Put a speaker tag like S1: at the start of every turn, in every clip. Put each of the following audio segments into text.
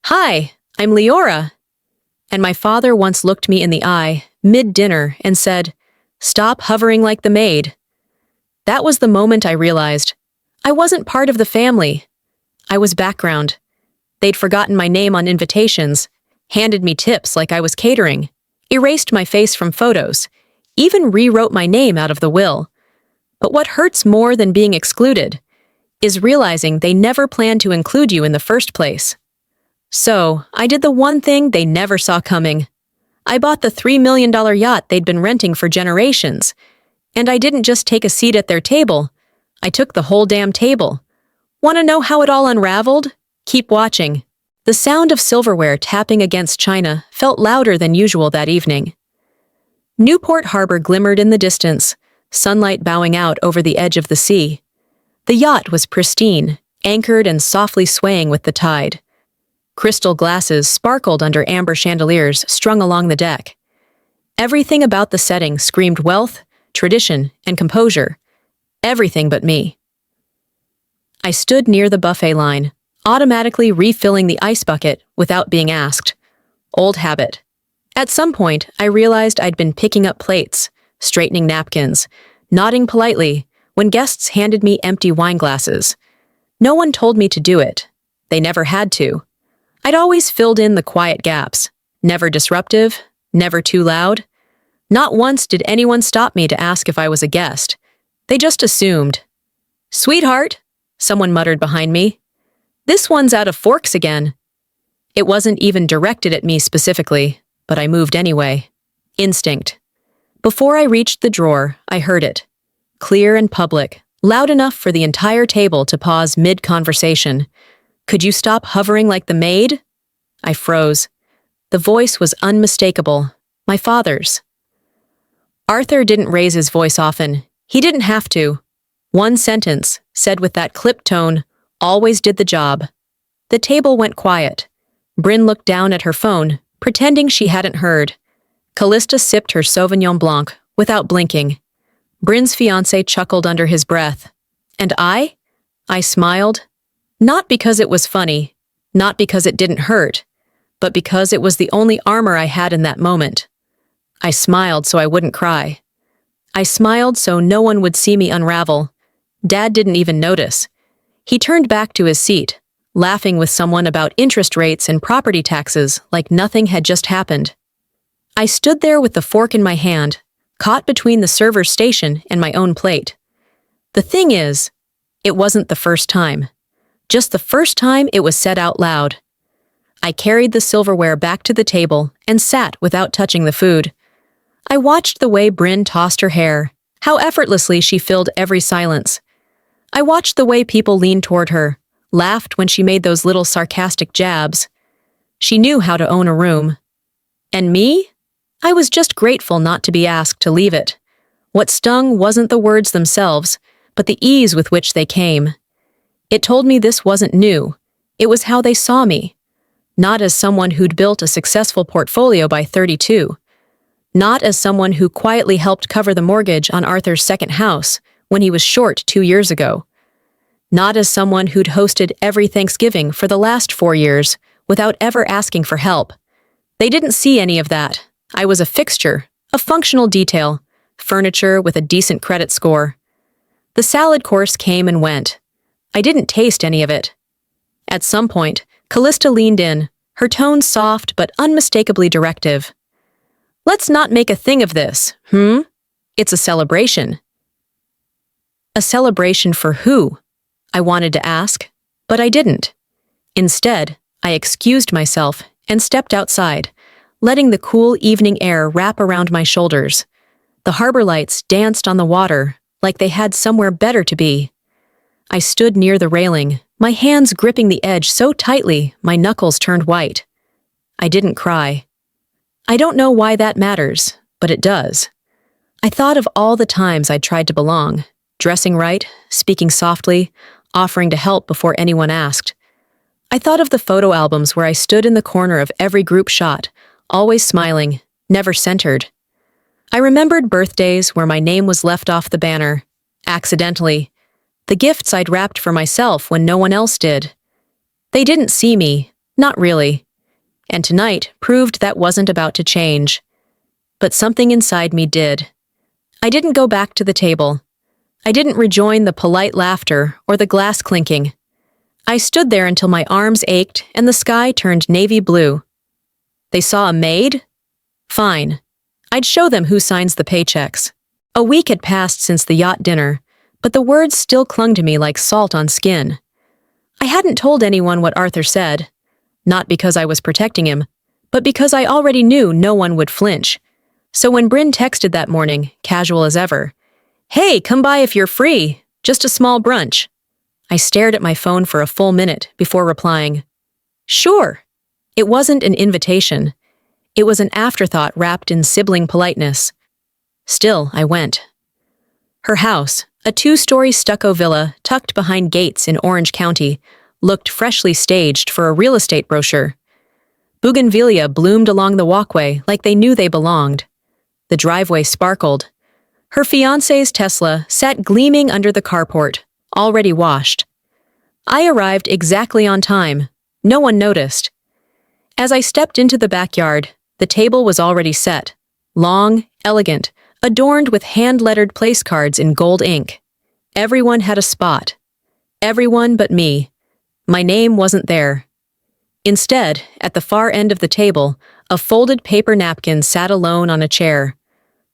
S1: Hi, I'm Leora. And my father once looked me in the eye, mid-dinner, and said, "Stop hovering like the maid." That was the moment I realized I wasn't part of the family. I was background. They'd forgotten my name on invitations, handed me tips like I was catering, erased my face from photos, even rewrote my name out of the will. But what hurts more than being excluded is realizing they never planned to include you in the first place. So, I did the one thing they never saw coming. I bought the $3 million yacht they'd been renting for generations. And I didn't just take a seat at their table. I took the whole damn table. Want to know how it all unraveled? Keep watching. The sound of silverware tapping against china felt louder than usual that evening. Newport Harbor glimmered in the distance, sunlight bowing out over the edge of the sea. The yacht was pristine, anchored and softly swaying with the tide. Crystal glasses sparkled under amber chandeliers strung along the deck. Everything about the setting screamed wealth, tradition, and composure. Everything but me. I stood near the buffet line, automatically refilling the ice bucket without being asked. Old habit. At some point, I realized I'd been picking up plates, straightening napkins, nodding politely when guests handed me empty wine glasses. No one told me to do it. They never had to. I'd always filled in the quiet gaps. Never disruptive, never too loud. Not once did anyone stop me to ask if I was a guest. They just assumed. "Sweetheart," someone muttered behind me. "This one's out of forks again." It wasn't even directed at me specifically, but I moved anyway. Instinct. Before I reached the drawer, I heard it. Clear and public, loud enough for the entire table to pause mid-conversation. "Could you stop hovering like the maid?" I froze. The voice was unmistakable. My father's. Arthur didn't raise his voice often. He didn't have to. One sentence, said with that clipped tone, always did the job. The table went quiet. Bryn looked down at her phone, pretending she hadn't heard. Callista sipped her Sauvignon Blanc without blinking. Bryn's fiancé chuckled under his breath. And I? I smiled. Not because it was funny, not because it didn't hurt, but because it was the only armor I had in that moment. I smiled so I wouldn't cry. I smiled so no one would see me unravel. Dad didn't even notice. He turned back to his seat, laughing with someone about interest rates and property taxes like nothing had just happened. I stood there with the fork in my hand, caught between the server's station and my own plate. The thing is, it wasn't the first time. Just the first time it was said out loud. I carried the silverware back to the table and sat without touching the food. I watched the way Bryn tossed her hair, how effortlessly she filled every silence. I watched the way people leaned toward her, laughed when she made those little sarcastic jabs. She knew how to own a room. And me? I was just grateful not to be asked to leave it. What stung wasn't the words themselves, but the ease with which they came. It told me this wasn't new. It was how they saw me. Not as someone who'd built a successful portfolio by 32. Not as someone who quietly helped cover the mortgage on Arthur's second house when he was short 2 years ago. Not as someone who'd hosted every Thanksgiving for the last 4 years without ever asking for help. They didn't see any of that. I was a fixture, a functional detail, furniture with a decent credit score. The salad course came and went. I didn't taste any of it. At some point, Callista leaned in, her tone soft but unmistakably directive. "Let's not make a thing of this, It's a celebration." A celebration for who? I wanted to ask, but I didn't. Instead, I excused myself and stepped outside, letting the cool evening air wrap around my shoulders. The harbor lights danced on the water like they had somewhere better to be. I stood near the railing, my hands gripping the edge so tightly my knuckles turned white. I didn't cry. I don't know why that matters, but it does. I thought of all the times I'd tried to belong, dressing right, speaking softly, offering to help before anyone asked. I thought of the photo albums where I stood in the corner of every group shot, always smiling, never centered. I remembered birthdays where my name was left off the banner, accidentally. The gifts I'd wrapped for myself when no one else did. They didn't see me, Not really. And tonight proved that wasn't about to change. But something inside me did. I didn't go back to the table. I didn't rejoin the polite laughter or the glass clinking. I stood there until my arms ached and the sky turned navy blue. They saw a maid? Fine. I'd show them who signs the paychecks. A week had passed since the yacht dinner, but the words still clung to me like salt on skin. I hadn't told anyone what Arthur said, not because I was protecting him, but because I already knew no one would flinch. So when Bryn texted that morning, casual as ever, "Hey, come by if you're free, just a small brunch," I stared at my phone for a full minute before replying, "Sure." It wasn't an invitation. It was an afterthought wrapped in sibling politeness. Still, I went. Her house, a 2-story stucco villa tucked behind gates in Orange County, looked freshly staged for a real estate brochure. Bougainvillea bloomed along the walkway like they knew they belonged. The driveway sparkled. Her fiancé's Tesla sat gleaming under the carport, already washed. I arrived exactly on time. No one noticed. As I stepped into the backyard, the table was already set, long, elegant, adorned with hand-lettered place cards in gold ink. Everyone had a spot. Everyone but me. My name wasn't there. Instead, at the far end of the table, a folded paper napkin sat alone on a chair.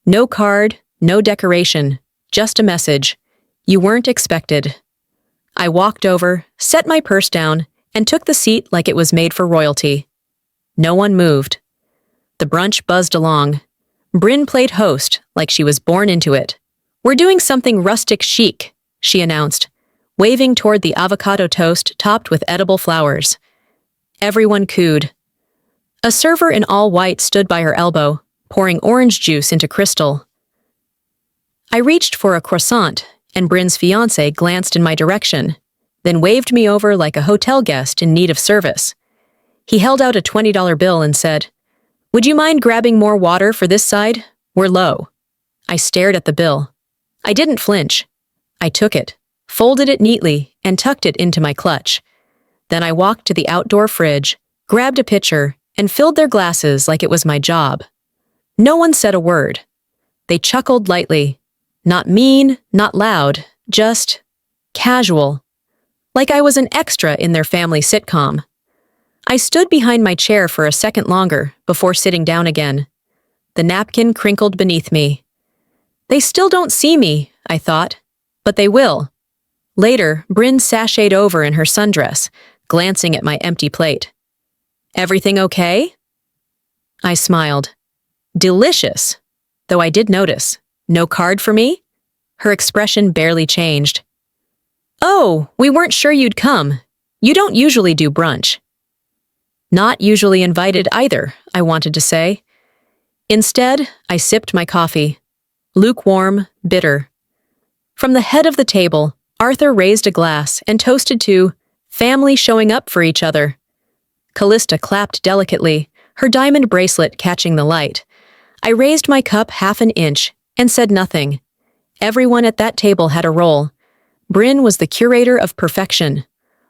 S1: No card, no decoration, just a message. You weren't expected. I walked over, set my purse down, and took the seat like it was made for royalty. No one moved. The brunch buzzed along. Bryn played host like she was born into it. "We're doing something rustic chic," she announced, waving toward the avocado toast topped with edible flowers. Everyone cooed. A server in all white stood by her elbow, pouring orange juice into crystal. I reached for a croissant, and Bryn's fiancé glanced in my direction, then waved me over like a hotel guest in need of service. He held out a $20 bill and said, "Would you mind grabbing more water for this side? We're low." I stared at the bill. I didn't flinch. I took it, folded it neatly, and tucked it into my clutch. Then I walked to the outdoor fridge, grabbed a pitcher, and filled their glasses like it was my job. No one said a word. They chuckled lightly. Not mean, not loud, just casual. Like I was an extra in their family sitcom. I stood behind my chair for a second longer before sitting down again. The napkin crinkled beneath me. They still don't see me, I thought, but they will. Later, Bryn sashayed over in her sundress, glancing at my empty plate. "Everything okay?" I smiled. "Delicious," though I did notice. "No card for me?" Her expression barely changed. "Oh, we weren't sure you'd come. You don't usually do brunch." Not usually invited either, I wanted to say. Instead, I sipped my coffee. Lukewarm, bitter. From the head of the table, Arthur raised a glass and toasted to family showing up for each other. Callista clapped delicately, her diamond bracelet catching the light. I raised my cup half an inch and said nothing. Everyone at that table had a role. Bryn was the curator of perfection.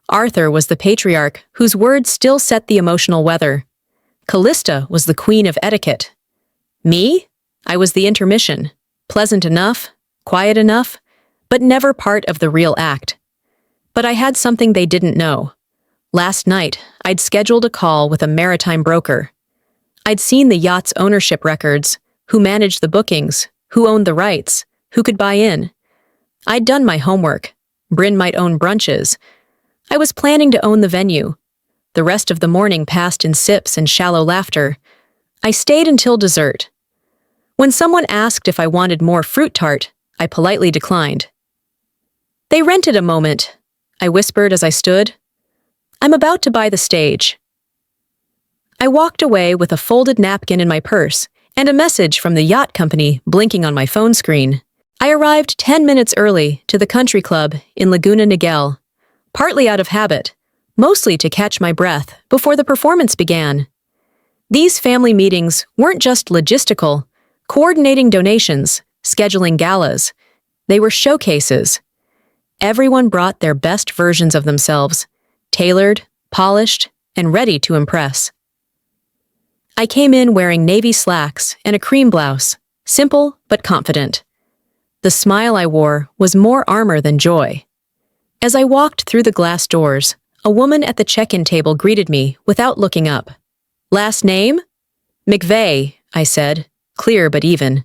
S1: Arthur was the patriarch whose words still set the emotional weather. Callista was the queen of etiquette. Me? I was the intermission. Pleasant enough, quiet enough, but never part of the real act. But I had something they didn't know. Last night, I'd scheduled a call with a maritime broker. I'd seen the yacht's ownership records, who managed the bookings, who owned the rights, who could buy in. I'd done my homework. Bryn might own brunches. I was planning to own the venue. The rest of the morning passed in sips and shallow laughter. I stayed until dessert. When someone asked if I wanted more fruit tart, I politely declined. "They rented a moment," I whispered as I stood. "I'm about to buy the stage." I walked away with a folded napkin in my purse and a message from the yacht company blinking on my phone screen. I arrived 10 minutes early to the country club in Laguna Niguel, partly out of habit, mostly to catch my breath before the performance began. These family meetings weren't just logistical, coordinating donations, scheduling galas. They were showcases. Everyone brought their best versions of themselves, tailored, polished, and ready to impress. I came in wearing navy slacks and a cream blouse, simple but confident. The smile I wore was more armor than joy. As I walked through the glass doors, a woman at the check-in table greeted me without looking up. "Last name?" "McVeigh," I said, clear but even.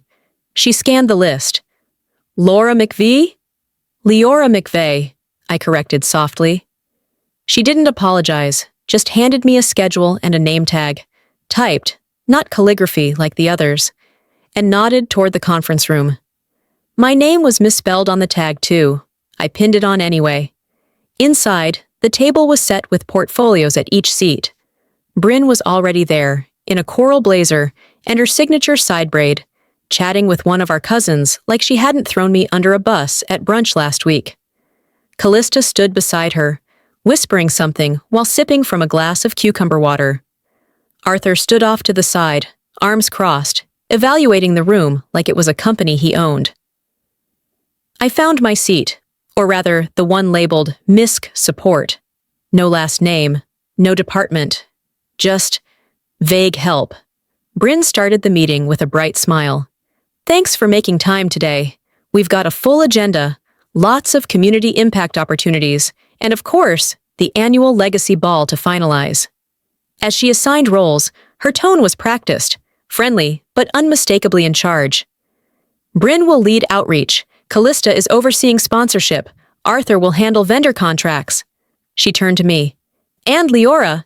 S1: She scanned the list. "Laura McVie?" "Leora McVeigh," I corrected softly. She didn't apologize, just handed me a schedule and a name tag, typed, not calligraphy like the others, and nodded toward the conference room. My name was misspelled on the tag too. I pinned it on anyway. Inside, the table was set with portfolios at each seat. Bryn was already there, in a coral blazer and her signature side braid, chatting with one of our cousins like she hadn't thrown me under a bus at brunch last week. Callista stood beside her, whispering something while sipping from a glass of cucumber water. Arthur stood off to the side, arms crossed, evaluating the room like it was a company he owned. I found my seat, or rather the one labeled MISC Support. No last name, no department, just vague help. Bryn started the meeting with a bright smile. "Thanks for making time today. We've got a full agenda, lots of community impact opportunities, and of course, the annual legacy ball to finalize." As she assigned roles, her tone was practiced, friendly, but unmistakably in charge. "Bryn will lead outreach. Callista is overseeing sponsorship. Arthur will handle vendor contracts." She turned to me. "And Leora,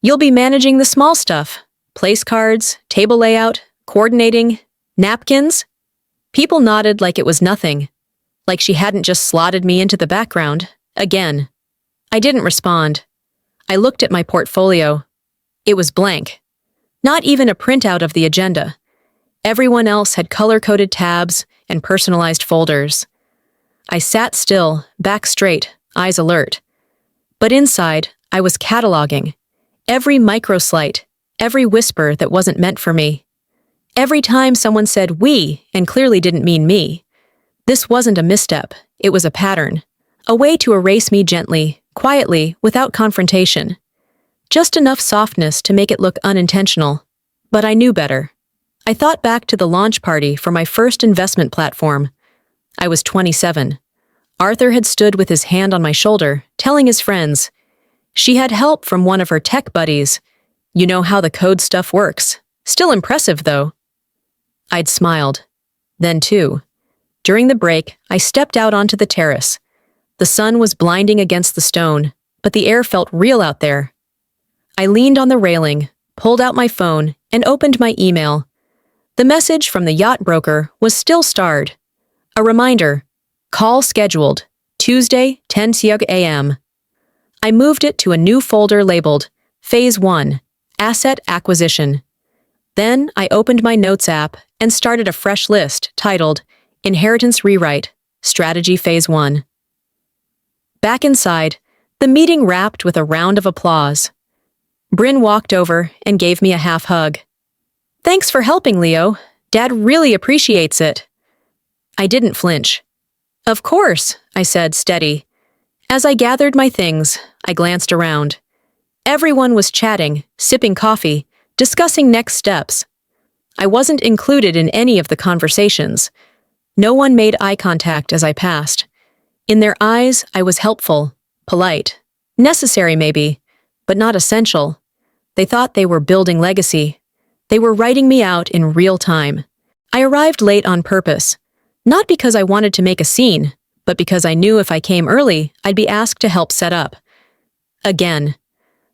S1: you'll be managing the small stuff. Place cards, table layout, coordinating, napkins." People nodded like it was nothing, like she hadn't just slotted me into the background, again. I didn't respond. I looked at my portfolio. It was blank. Not even a printout of the agenda. Everyone else had color-coded tabs and personalized folders. I sat still, back straight, eyes alert. But inside, I was cataloging. Every microslight, every whisper that wasn't meant for me. Every time someone said "we" and clearly didn't mean me. This wasn't a misstep, it was a pattern. A way to erase me gently, quietly, without confrontation. Just enough softness to make it look unintentional. But I knew better. I thought back to the launch party for my first investment platform. I was 27. Arthur had stood with his hand on my shoulder, telling his friends. She had help from one of her tech buddies. You know how the code stuff works. Still impressive, though. I'd smiled. Then, too. During the break, I stepped out onto the terrace. The sun was blinding against the stone, but the air felt real out there. I leaned on the railing, pulled out my phone, and opened my email. The message from the yacht broker was still starred. A reminder, call scheduled, Tuesday, 10 a.m. I moved it to a new folder labeled Phase 1, Asset Acquisition. Then I opened my Notes app and started a fresh list titled Inheritance Rewrite, Strategy Phase 1. Back inside, the meeting wrapped with a round of applause. Bryn walked over and gave me a half hug. "Thanks for helping, Leo. Dad really appreciates it." I didn't flinch. "Of course," I said, steady. As I gathered my things, I glanced around. Everyone was chatting, sipping coffee, discussing next steps. I wasn't included in any of the conversations. No one made eye contact as I passed. In their eyes, I was helpful, polite, necessary maybe, but not essential. They thought they were building legacy. They were writing me out in real time. I arrived late on purpose, not because I wanted to make a scene, but because I knew if I came early, I'd be asked to help set up. Again.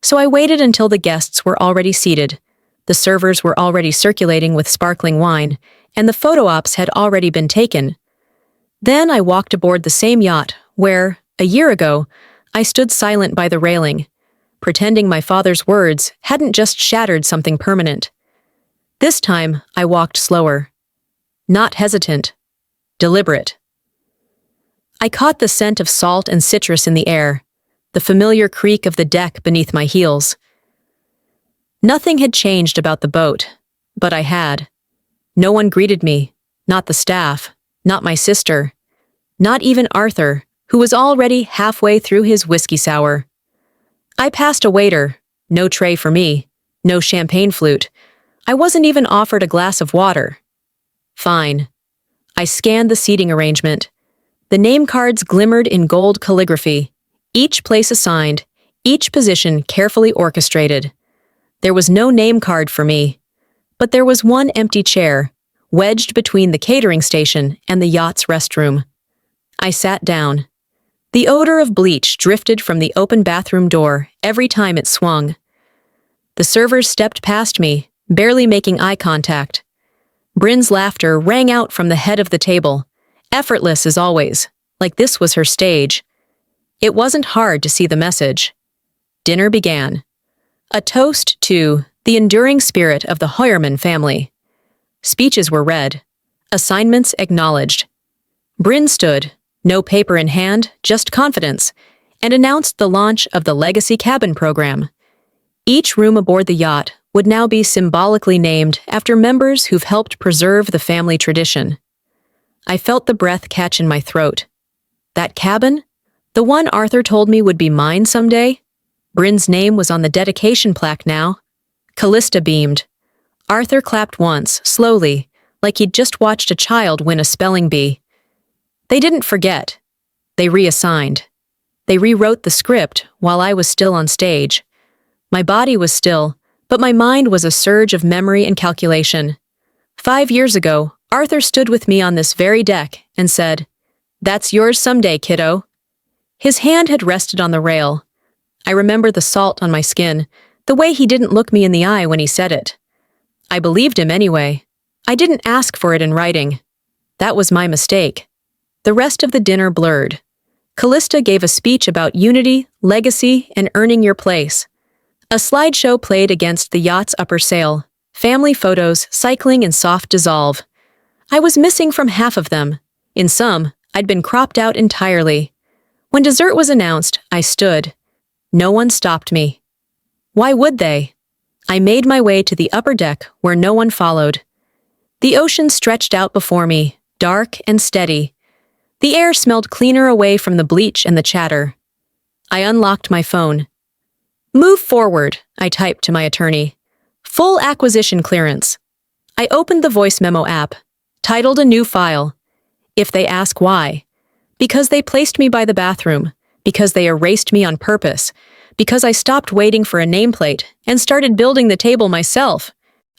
S1: So I waited until the guests were already seated. The servers were already circulating with sparkling wine, and the photo ops had already been taken. Then I walked aboard the same yacht where, a year ago, I stood silent by the railing, pretending my father's words hadn't just shattered something permanent. This time, I walked slower. Not hesitant. Deliberate. I caught the scent of salt and citrus in the air, the familiar creak of the deck beneath my heels. Nothing had changed about the boat, but I had. No one greeted me, not the staff, not my sister, not even Arthur, who was already halfway through his whiskey sour. I passed a waiter, no tray for me, no champagne flute. I wasn't even offered a glass of water. Fine. I scanned the seating arrangement. The name cards glimmered in gold calligraphy, each place assigned, each position carefully orchestrated. There was no name card for me, but there was one empty chair, wedged between the catering station and the yacht's restroom. I sat down. The odor of bleach drifted from the open bathroom door every time it swung. The servers stepped past me, barely making eye contact. Bryn's laughter rang out from the head of the table, effortless as always, like this was her stage. It wasn't hard to see the message. Dinner began. A toast to the enduring spirit of the Hoyerman family. Speeches were read. Assignments acknowledged. Bryn stood, no paper in hand, just confidence, and announced the launch of the Legacy Cabin program. Each room aboard the yacht would now be symbolically named after members who've helped preserve the family tradition. I felt the breath catch in my throat. That cabin? The one Arthur told me would be mine someday? Bryn's name was on the dedication plaque now. Callista beamed. Arthur clapped once, slowly, like he'd just watched a child win a spelling bee. They didn't forget. They reassigned. They rewrote the script while I was still on stage. My body was still, but my mind was a surge of memory and calculation. 5 years ago, Arthur stood with me on this very deck and said, "That's yours someday, kiddo." His hand had rested on the rail. I remember the salt on my skin, the way he didn't look me in the eye when he said it. I believed him anyway. I didn't ask for it in writing. That was my mistake. The rest of the dinner blurred. Callista gave a speech about unity, legacy, and earning your place. A slideshow played against the yacht's upper sail, family photos cycling in soft dissolve. I was missing from half of them. In some, I'd been cropped out entirely. When dessert was announced, I stood. No one stopped me. Why would they? I made my way to the upper deck where no one followed. The ocean stretched out before me, dark and steady. The air smelled cleaner away from the bleach and the chatter. I unlocked my phone. "Move forward," I typed to my attorney. "Full acquisition clearance." I opened the voice memo app, titled a new file. If they ask why. Because they placed me by the bathroom, because they erased me on purpose, because I stopped waiting for a nameplate and started building the table myself.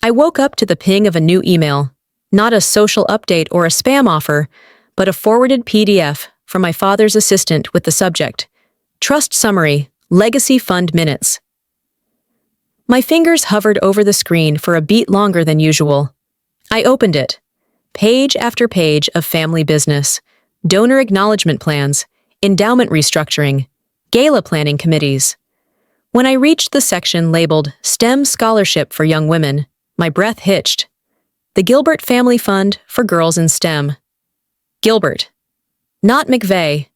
S1: I woke up to the ping of a new email, not a social update or a spam offer, but a forwarded PDF from my father's assistant with the subject, Trust Summary, Legacy Fund Minutes. My fingers hovered over the screen for a beat longer than usual. I opened it. Page after page of family business, donor acknowledgement plans, endowment restructuring, gala planning committees. When I reached the section labeled STEM Scholarship for Young Women, my breath hitched. The Gilbert Family Fund for Girls in STEM. Gilbert. Not McVeigh.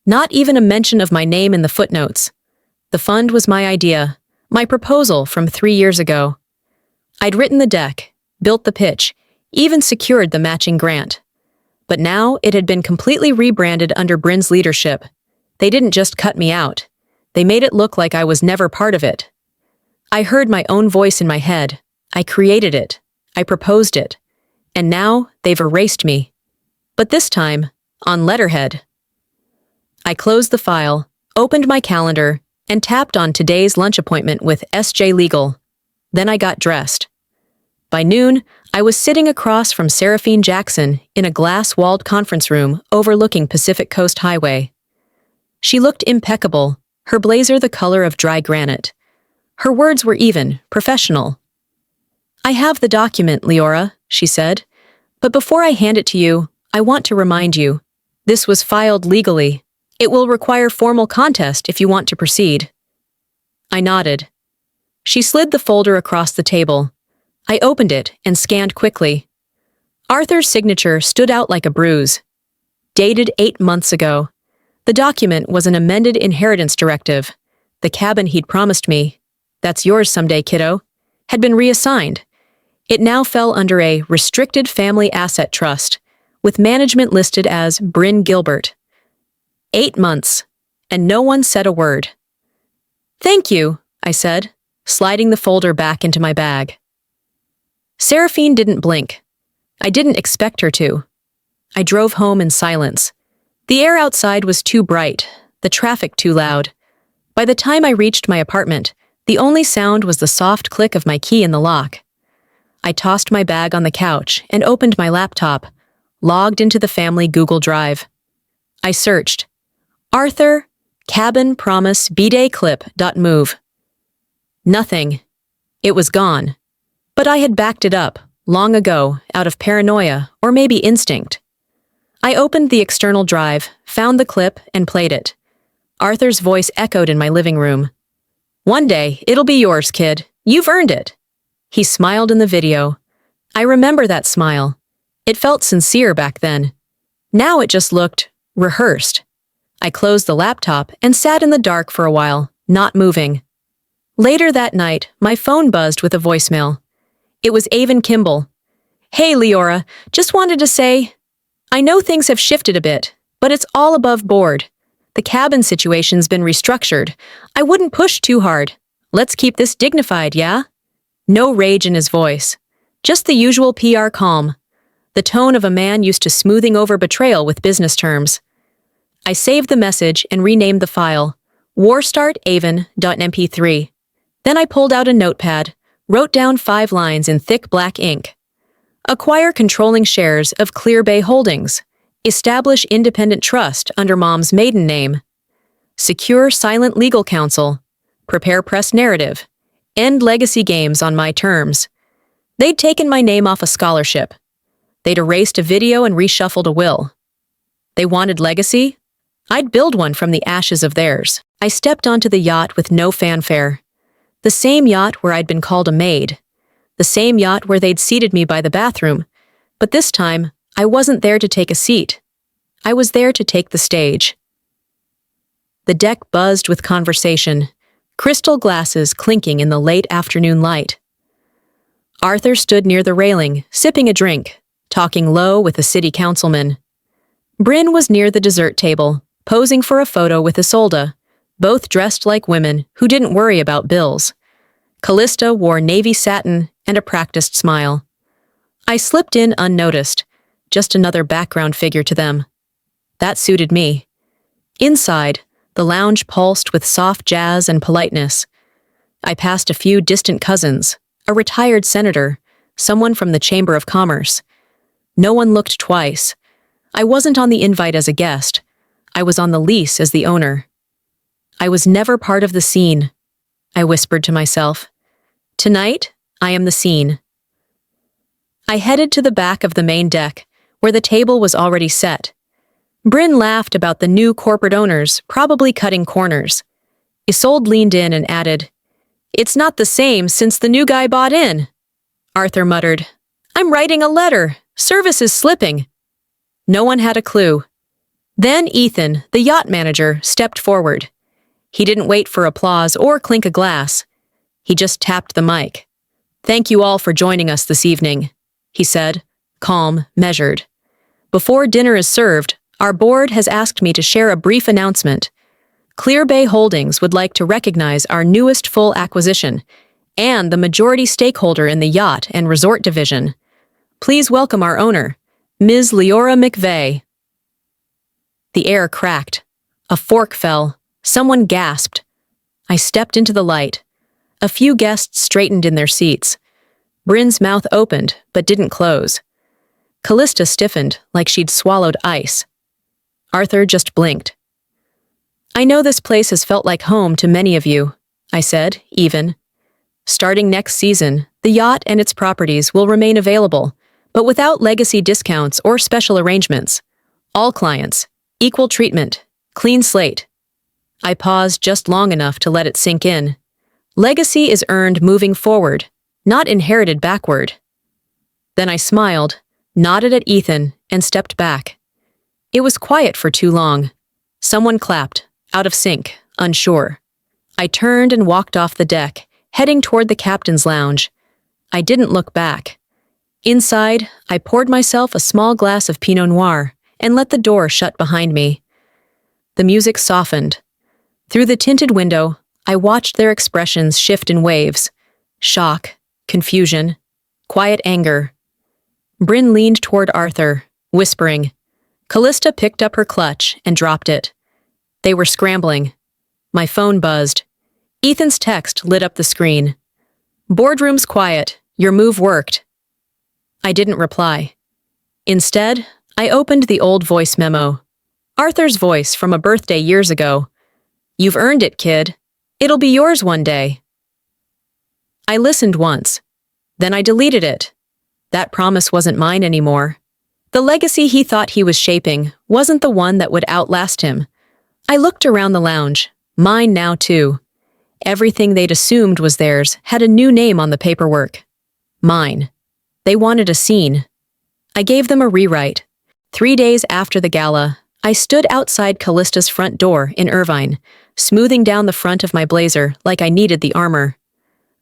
S1: Not even a mention of my name in the footnotes. The fund was my idea, my proposal from 3 years ago. I'd written the deck, built the pitch, even secured the matching grant. But now it had been completely rebranded under Bryn's leadership. They didn't just cut me out. They made it look like I was never part of it. I heard my own voice in my head. I created it. I proposed it. And now they've erased me. But this time, on letterhead. I closed the file, opened my calendar, and tapped on today's lunch appointment with SJ Legal. Then I got dressed. By noon, I was sitting across from Seraphine Jackson in a glass-walled conference room overlooking Pacific Coast Highway. She looked impeccable, her blazer the color of dry granite. Her words were even, professional. "I have the document, Leora," she said. "But before I hand it to you, I want to remind you. This was filed legally. It will require formal contest if you want to proceed." I nodded. She slid the folder across the table. I opened it and scanned quickly. Arthur's signature stood out like a bruise. Dated 8 months ago. The document was an amended inheritance directive. The cabin he'd promised me, "That's yours someday, kiddo," had been reassigned. It now fell under a restricted family asset trust, with management listed as Bryn Gilbert. 8 months, and no one said a word. "Thank you," I said, sliding the folder back into my bag. Seraphine didn't blink. I didn't expect her to. I drove home in silence. The air outside was too bright, the traffic too loud. By the time I reached my apartment, the only sound was the soft click of my key in the lock. I tossed my bag on the couch and opened my laptop, logged into the family Google Drive. I searched. Arthur, cabin promise bday clip.move. Nothing. It was gone. But I had backed it up, long ago, out of paranoia or maybe instinct. I opened the external drive, found the clip, and played it. Arthur's voice echoed in my living room. "One day, it'll be yours, kid. You've earned it." He smiled in the video. I remember that smile. It felt sincere back then. Now it just looked rehearsed. I closed the laptop and sat in the dark for a while, not moving. Later that night, my phone buzzed with a voicemail. It was Avon Kimball. "Hey, Leora, just wanted to say, I know things have shifted a bit, but it's all above board. The cabin situation's been restructured. I wouldn't push too hard. Let's keep this dignified, yeah?" No rage in his voice. Just the usual PR calm. The tone of a man used to smoothing over betrayal with business terms. I saved the message and renamed the file, warstartavon.mp3. Then I pulled out a notepad, wrote down 5 lines in thick black ink. Acquire controlling shares of Clear Bay Holdings. Establish independent trust under mom's maiden name. Secure silent legal counsel. Prepare press narrative. End legacy games on my terms. They'd taken my name off a scholarship. They'd erased a video and reshuffled a will. They wanted legacy? I'd build one from the ashes of theirs. I stepped onto the yacht with no fanfare. The same yacht where I'd been called a maid. The same yacht where they'd seated me by the bathroom. But this time, I wasn't there to take a seat. I was there to take the stage. The deck buzzed with conversation, crystal glasses clinking in the late afternoon light. Arthur stood near the railing, sipping a drink, talking low with a city councilman. Bryn was near the dessert table, posing for a photo with Isolde, both dressed like women who didn't worry about bills. Callista wore navy satin and a practiced smile. I slipped in unnoticed, just another background figure to them. That suited me. Inside, the lounge pulsed with soft jazz and politeness. I passed a few distant cousins, a retired senator, someone from the Chamber of Commerce. No one looked twice. I wasn't on the invite as a guest. I was on the lease as the owner. I was never part of the scene, I whispered to myself. Tonight, I am the scene. I headed to the back of the main deck, where the table was already set. Bryn laughed about the new corporate owners probably cutting corners. Isolde leaned in and added, "It's not the same since the new guy bought in." Arthur muttered, "I'm writing a letter. Service is slipping." No one had a clue. Then Ethan, the yacht manager, stepped forward. He didn't wait for applause or clink a glass. He just tapped the mic. "Thank you all for joining us this evening," he said, calm, measured. "Before dinner is served, our board has asked me to share a brief announcement. Clear Bay Holdings would like to recognize our newest full acquisition and the majority stakeholder in the yacht and resort division. Please welcome our owner, Ms. Leora McVeigh." The air cracked. A fork fell. Someone gasped. I stepped into the light. A few guests straightened in their seats. Bryn's mouth opened, but didn't close. Callista stiffened like she'd swallowed ice. Arthur just blinked. "I know this place has felt like home to many of you," I said, even. "Starting next season, the yacht and its properties will remain available, but without legacy discounts or special arrangements. All clients, equal treatment, clean slate." I paused just long enough to let it sink in. Legacy is earned moving forward, not inherited backward. Then I smiled, nodded at Ethan, and stepped back. It was quiet for too long. Someone clapped, out of sync, unsure. I turned and walked off the deck, heading toward the captain's lounge. I didn't look back. Inside, I poured myself a small glass of Pinot Noir and let the door shut behind me. The music softened. Through the tinted window, I watched their expressions shift in waves. Shock, confusion, quiet anger. Bryn leaned toward Arthur, whispering. Callista picked up her clutch and dropped it. They were scrambling. My phone buzzed. Ethan's text lit up the screen. Boardroom's quiet. Your move worked. I didn't reply. Instead, I opened the old voice memo. Arthur's voice from a birthday years ago. You've earned it, kid. It'll be yours one day. I listened once. Then I deleted it. That promise wasn't mine anymore. The legacy he thought he was shaping wasn't the one that would outlast him. I looked around the lounge. Mine now, too. Everything they'd assumed was theirs had a new name on the paperwork. Mine. They wanted a scene. I gave them a rewrite. 3 days after the gala, I stood outside Callista's front door in Irvine, smoothing down the front of my blazer like I needed the armor.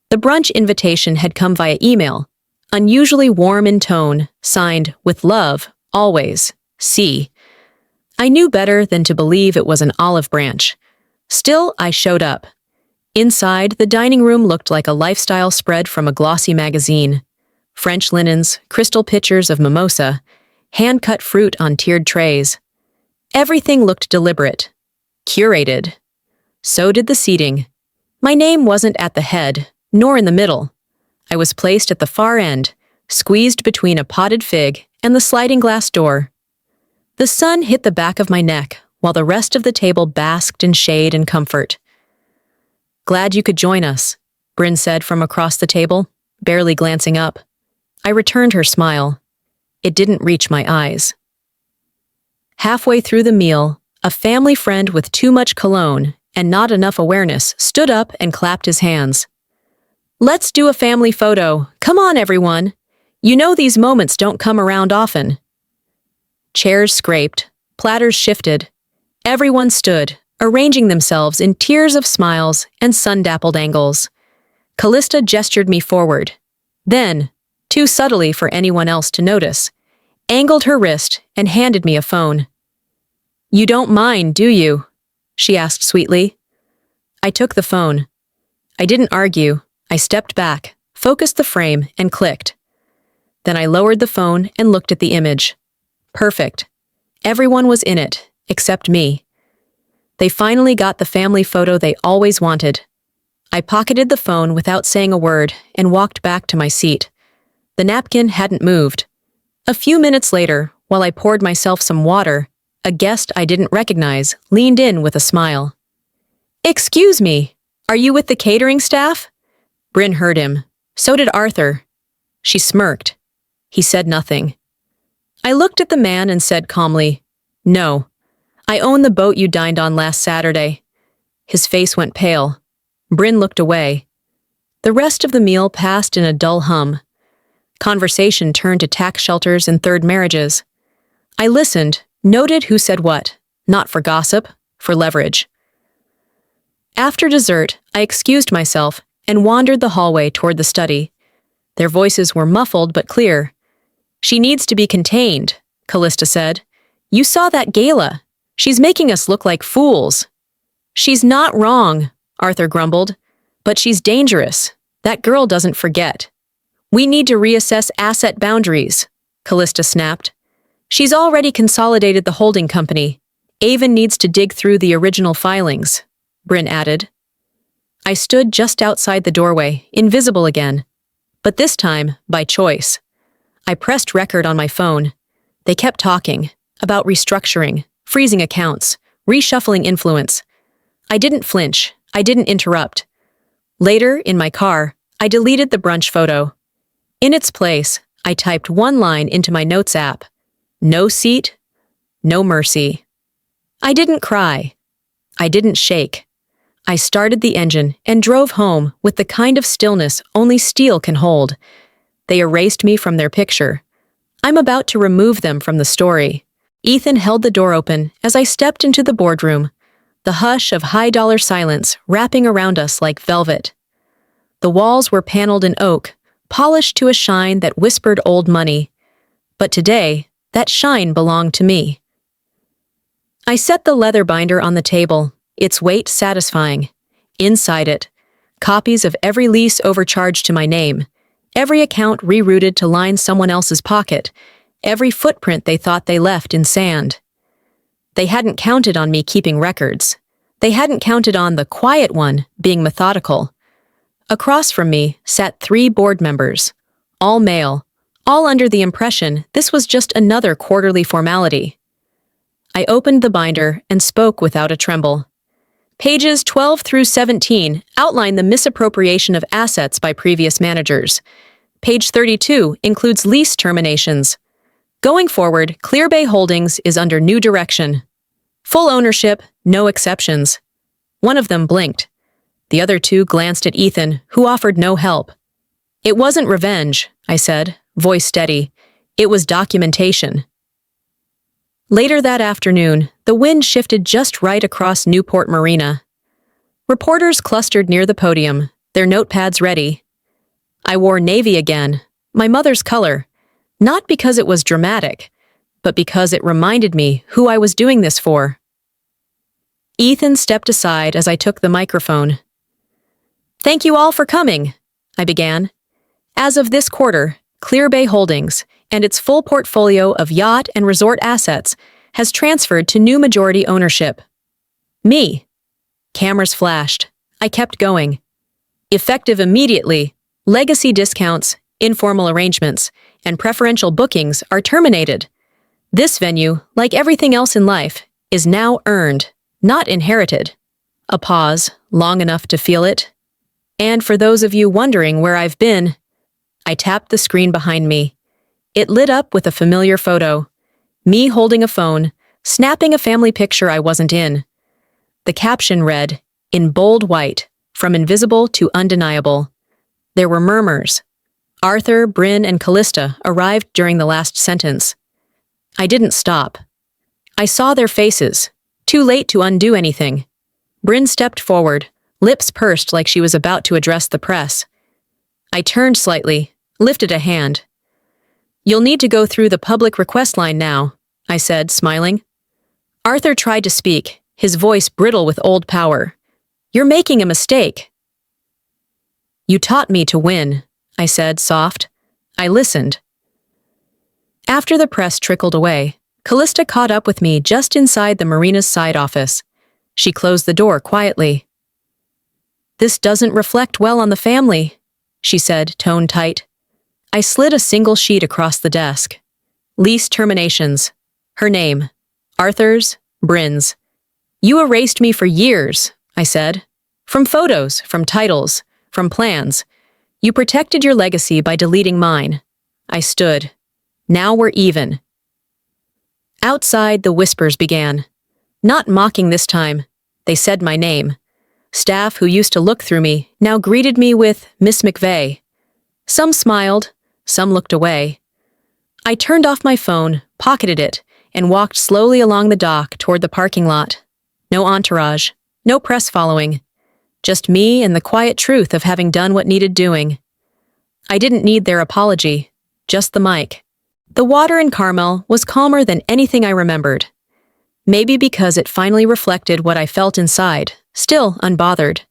S1: The brunch invitation had come via email, unusually warm in tone, signed, with love, always, C. I knew better than to believe it was an olive branch. Still, I showed up. Inside, the dining room looked like a lifestyle spread from a glossy magazine. French linens, crystal pitchers of mimosa, hand-cut fruit on tiered trays. Everything looked deliberate, curated. So did the seating. My name wasn't at the head, nor in the middle. I was placed at the far end, squeezed between a potted fig and the sliding glass door. The sun hit the back of my neck, while the rest of the table basked in shade and comfort. Glad you could join us, Bryn said from across the table, barely glancing up. I returned her smile. It didn't reach my eyes. Halfway through the meal, a family friend with too much cologne and not enough awareness stood up and clapped his hands. Let's do a family photo. Come on, everyone. You know these moments don't come around often. Chairs scraped, platters shifted. Everyone stood, arranging themselves in tiers of smiles and sun-dappled angles. Callista gestured me forward. Then, too subtly for anyone else to notice, angled her wrist and handed me a phone. You don't mind, do you? She asked sweetly. I took the phone. I didn't argue. I stepped back, focused the frame, and clicked. Then I lowered the phone and looked at the image. Perfect. Everyone was in it, except me. They finally got the family photo they always wanted. I pocketed the phone without saying a word and walked back to my seat. The napkin hadn't moved. A few minutes later, while I poured myself some water, a guest I didn't recognize leaned in with a smile. Excuse me, are you with the catering staff? Bryn heard him. So did Arthur. She smirked. He said nothing. I looked at the man and said calmly, No, I own the boat you dined on last Saturday. His face went pale. Bryn looked away. The rest of the meal passed in a dull hum. Conversation turned to tax shelters and third marriages. I listened, noted who said what, not for gossip, for leverage. After dessert, I excused myself and wandered the hallway toward the study. Their voices were muffled but clear. She needs to be contained, Callista said. You saw that gala. She's making us look like fools. She's not wrong, Arthur grumbled, but she's dangerous. That girl doesn't forget. We need to reassess asset boundaries, Callista snapped. She's already consolidated the holding company. Avon needs to dig through the original filings, Bryn added. I stood just outside the doorway, invisible again. But this time, by choice. I pressed record on my phone. They kept talking, about restructuring, freezing accounts, reshuffling influence. I didn't flinch. I didn't interrupt. Later, in my car, I deleted the brunch photo. In its place, I typed one line into my notes app. No seat, no mercy. I didn't cry. I didn't shake. I started the engine and drove home with the kind of stillness only steel can hold. They erased me from their picture. I'm about to remove them from the story. Ethan held the door open as I stepped into the boardroom, the hush of high-dollar silence wrapping around us like velvet. The walls were paneled in oak, polished to a shine that whispered old money. But today, that shine belonged to me. I set the leather binder on the table, its weight satisfying. Inside it, copies of every lease overcharged to my name, every account rerouted to line someone else's pocket, every footprint they thought they left in sand. They hadn't counted on me keeping records. They hadn't counted on the quiet one being methodical. Across from me sat 3 board members, all male, all under the impression this was just another quarterly formality. I opened the binder and spoke without a tremble. Pages 12 through 17 outline the misappropriation of assets by previous managers. Page 32 includes lease terminations. Going forward, Clear Bay Holdings is under new direction. Full ownership, no exceptions. One of them blinked. The other 2 glanced at Ethan, who offered no help. It wasn't revenge, I said, voice steady. It was documentation. Later that afternoon, the wind shifted just right across Newport Marina. Reporters clustered near the podium, their notepads ready. I wore navy again, my mother's color, not because it was dramatic, but because it reminded me who I was doing this for. Ethan stepped aside as I took the microphone. "Thank you all for coming," I began. "As of this quarter, Clear Bay Holdings and its full portfolio of yacht and resort assets has transferred to new majority ownership. Me." Cameras flashed. I kept going. "Effective immediately, legacy discounts, informal arrangements, and preferential bookings are terminated. This venue, like everything else in life, is now earned, not inherited." A pause, long enough to feel it. "And for those of you wondering where I've been," I tapped the screen behind me. It lit up with a familiar photo. Me holding a phone, snapping a family picture I wasn't in. The caption read, in bold white, "From invisible to undeniable." There were murmurs. Arthur, Bryn, and Callista arrived during the last sentence. I didn't stop. I saw their faces, too late to undo anything. Bryn stepped forward, lips pursed like she was about to address the press. I turned slightly, lifted a hand. "You'll need to go through the public request line now," I said, smiling. Arthur tried to speak, his voice brittle with old power. "You're making a mistake." "You taught me to win," I said, soft. I listened. After the press trickled away, Callista caught up with me just inside the marina's side office. She closed the door quietly. "This doesn't reflect well on the family," she said, tone tight. I slid a single sheet across the desk. Lease terminations. Her name. Arthur's, Bryn's. "You erased me for years," I said. "From photos, from titles, from plans. You protected your legacy by deleting mine." I stood. "Now we're even." Outside, the whispers began. Not mocking this time. They said my name. Staff who used to look through me now greeted me with "Miss McVeigh." Some smiled, some looked away. I turned off my phone, pocketed it, and walked slowly along the dock toward the parking lot. No entourage, no press following. Just me and the quiet truth of having done what needed doing. I didn't need their apology, just the mic. The water in Carmel was calmer than anything I remembered. Maybe because it finally reflected what I felt inside, still unbothered.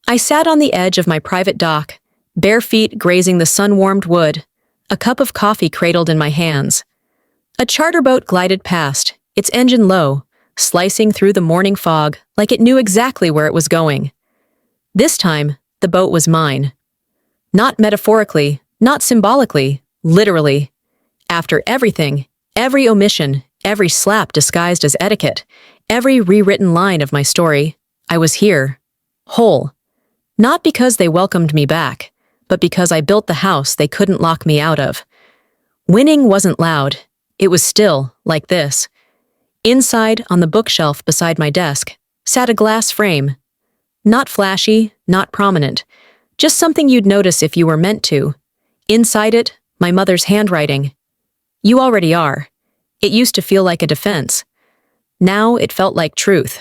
S1: I sat on the edge of my private dock, bare feet grazing the sun-warmed wood, a cup of coffee cradled in my hands. A charter boat glided past, its engine low, slicing through the morning fog like it knew exactly where it was going. This time, the boat was mine. Not metaphorically, not symbolically, literally. After everything, every omission, every slap disguised as etiquette, every rewritten line of my story, I was here, whole. Not because they welcomed me back, but because I built the house they couldn't lock me out of. Winning wasn't loud. It was still, like this. Inside, on the bookshelf beside my desk, sat a glass frame. Not flashy, not prominent, just something you'd notice if you were meant to. Inside it, my mother's handwriting. "You already are." It used to feel like a defense. Now it felt like truth.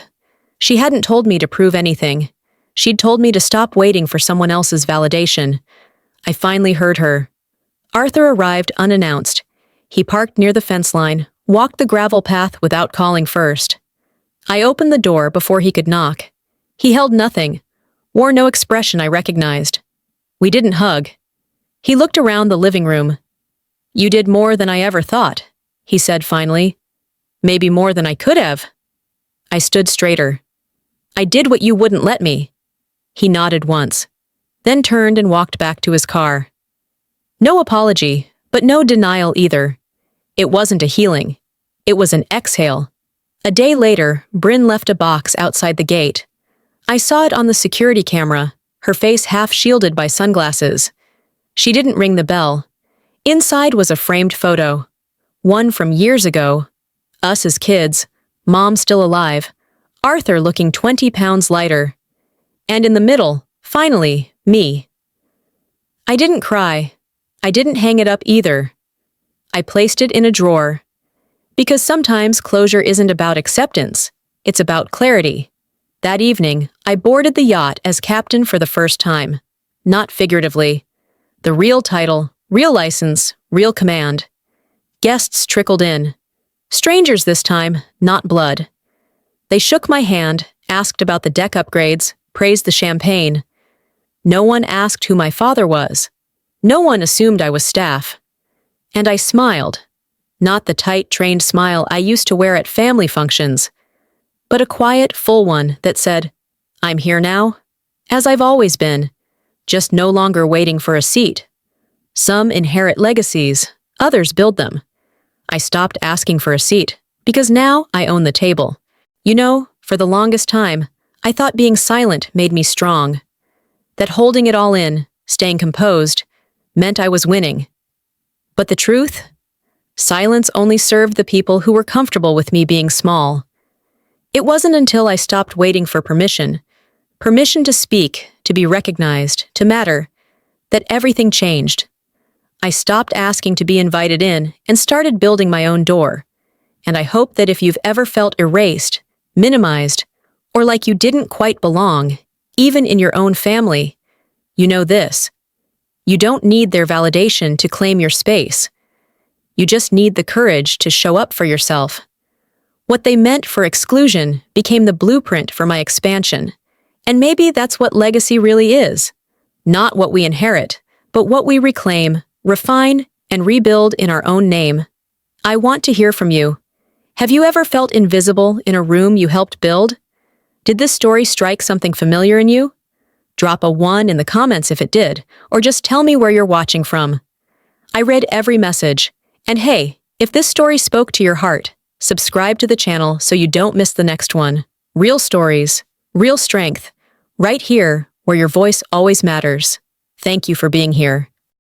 S1: She hadn't told me to prove anything. She'd told me to stop waiting for someone else's validation. I finally heard her. Arthur arrived unannounced. He parked near the fence line, walked the gravel path without calling first. I opened the door before he could knock. He held nothing, wore no expression I recognized. We didn't hug. He looked around the living room. "You did more than I ever thought," he said finally. "Maybe more than I could have." I stood straighter. "I did what you wouldn't let me." He nodded once, then turned and walked back to his car. No apology, but no denial either. It wasn't a healing. It was an exhale. A day later, Bryn left a box outside the gate. I saw it on the security camera, her face half shielded by sunglasses. She didn't ring the bell. Inside was a framed photo. One from years ago. Us as kids, Mom still alive, Arthur looking 20 pounds lighter. And in the middle, finally, me. I didn't cry. I didn't hang it up either. I placed it in a drawer. Because sometimes closure isn't about acceptance, it's about clarity. That evening, I boarded the yacht as captain for the first time. Not figuratively. The real title, real license, real command. Guests trickled in. Strangers this time, not blood. They shook my hand, asked about the deck upgrades, praised the champagne. No one asked who my father was. No one assumed I was staff. And I smiled. Not the tight, trained smile I used to wear at family functions, but a quiet, full one that said, "I'm here now, as I've always been, just no longer waiting for a seat." Some inherit legacies, others build them. I stopped asking for a seat, because now I own the table. You know, for the longest time, I thought being silent made me strong. That holding it all in, staying composed, meant I was winning. But the truth? Silence only served the people who were comfortable with me being small. It wasn't until I stopped waiting for permission to speak, to be recognized, to matter, that everything changed. I stopped asking to be invited in and started building my own door. And I hope that if you've ever felt erased, minimized, or like you didn't quite belong, even in your own family, you know this. You don't need their validation to claim your space. You just need the courage to show up for yourself. What they meant for exclusion became the blueprint for my expansion. And maybe that's what legacy really is. Not what we inherit, but what we reclaim, refine, and rebuild in our own name. I want to hear from you. Have you ever felt invisible in a room you helped build? Did this story strike something familiar in you? Drop a 1 in the comments if it did, or just tell me where you're watching from. I read every message. And hey, if this story spoke to your heart, subscribe to the channel so you don't miss the next one. Real stories, real strength, right here where your voice always matters. Thank you for being here.